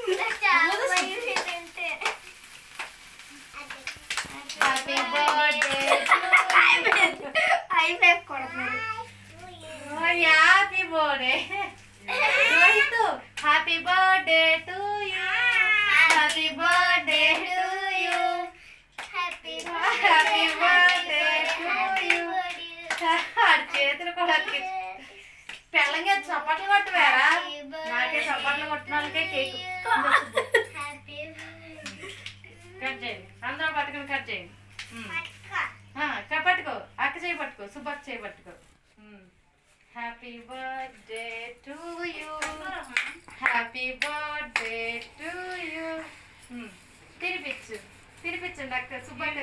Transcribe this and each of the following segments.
Happy birthday happy birthday happy birthday to you happy birthday to you happy birthday to you చేతులు కూడా తెల్లంగా చప్పట్లు కొట్టవేరా నాకే చప్పట్లు కొట్టిన వాళ్ళకే కేక్ కట్ చేయండి అందరూ పట్టుకుని కట్ చేయండి పట్టుకో అక్క చేయి పట్టుకో సుబ్బక్క చేయి పట్టుకో happy birthday to you happy birthday to you తినిపించండి అక్క సుబ్బక్క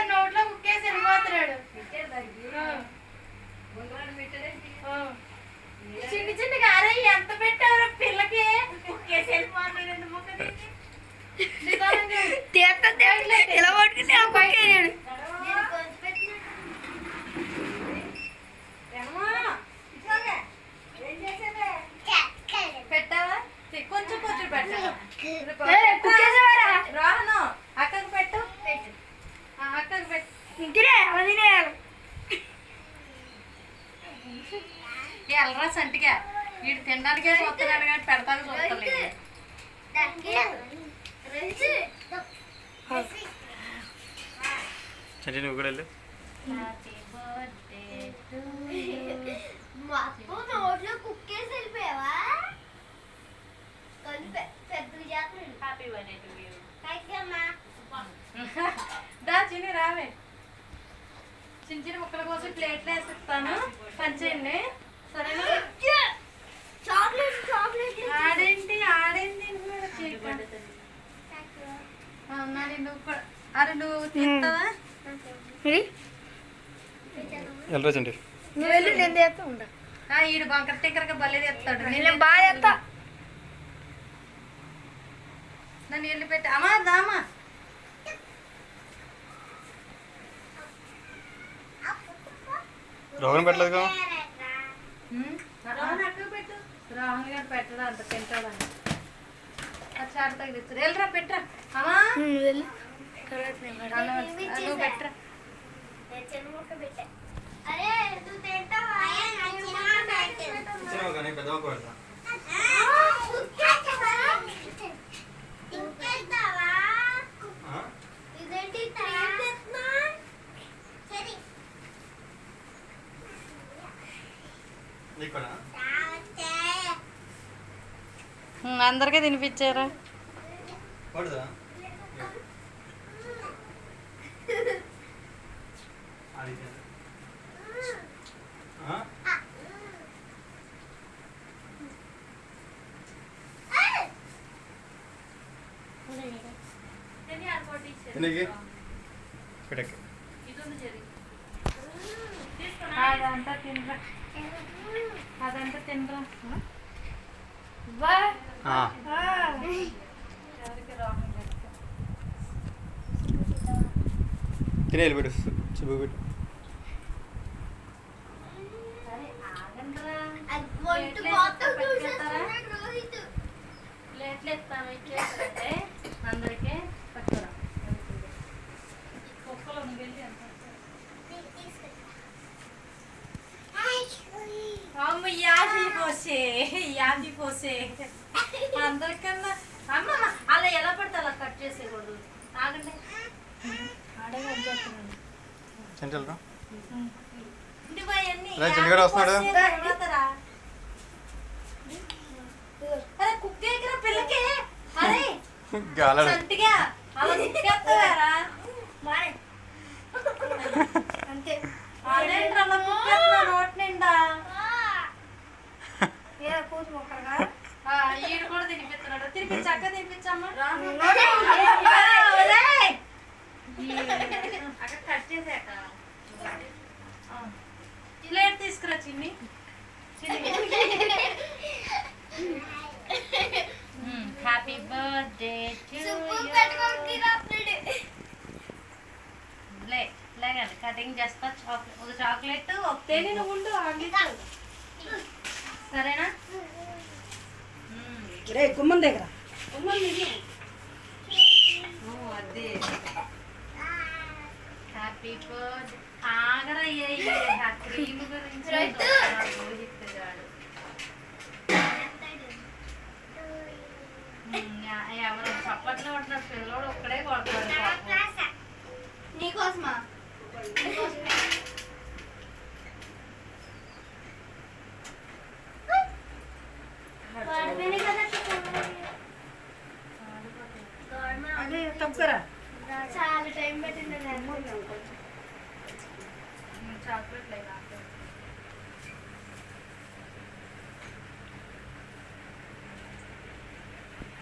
నోట్లో కుక్కేసి వెళ్ళిపోతున్నాడు చిన్న చిన్నగా అరే ఎంత పెట్టారు పిల్లకి కుక్కేసి వెళ్ళిపోతున్నాడు పెట్టావా కొంచెం కొంచెం పెట్టావా రాహను అక్కకు పెట్టు అక్కకు పెట్టు ఎల్లరా సంటిగా వీడు తినడానికే చూస్తున్నాడు కానీ పెడతాను చూస్తలేదు నువ్వు కూడా వెళ్ళు నోట్లో కుక్కేసి వెళ్ళిపోయావా చిన్ని రావే చిన్న చిన్న ముక్కల కోసం ప్లేట్లు వేసిస్తాను పంచేయండి సరేనా ఆడేంటి నువ్వు కూడా అరే నువ్వు తింటావా ఈడు బంకర టింకరగా బలే తెస్తాడు నేను బాగా తెస్తా నన్ను వెళ్ళి పెట్టి అమ్మా దామా రోహన్ పెట్టలేదు రాహుల్ అక్కకు పెట్టు రాహుల్ గారు పెట్టడా అంత తింటాడా చారు తగిలిస్తారు వెళ్ళరా పెట్టరా అమ్మా నువ్వు పెట్టరా అందరికీ తినిపించారా అదంతా తినరా తినే వెళ్ళిపెట్టు చెప్పు పెట్టు ప్లేట్లు ఎత్తాము ఇచ్చేస్తారంటే అందరికీ పట్టుకురా కుక్కలు వెళ్ళి ఎంత అమ్మ యాది పోసే అందరికన్నా అమ్మ అలా ఎలా పడితే అలా కట్ చేసేకూడదు ఆగండి అరే కుక్కే పిల్లకి అరే సంటిగా అలా కుక్కేస్తావారా అంతే అదేంటి అలా కుక్కేస్తున్నా నోటి నిండా ఈడు కూడా తినిపిస్తున్నాడు తినిపించాక తినిపించమ్మా అక్కడ కట్ చేసాక ప్లేట్ తీసుకురా Chinni happy happy birthday to Subbu you పెట్టుకోకి రాప్లేడు. లేకండి కటింగ్ చేస్తా. చాక్లెట్ ఒక చాక్లెట్ ఒక తేనె నువ్వు ఉండు సరేనా? రే గుమ్మం దగ్గర అదే హ్యాపీ బర్త్డే ఆగరా క్రీమ్ గురించి రైట్. రోహిత్ గారు ఎవరు చప్పట్లో ఉంటున్న పిల్లోడు ఒక్కడే కొడతాడు పాపం. నీకోసమా? వాడిపోయినాయి కదా అదే తప్పురా చాలా టైం పెట్టింది చాక్లెట్ లేదా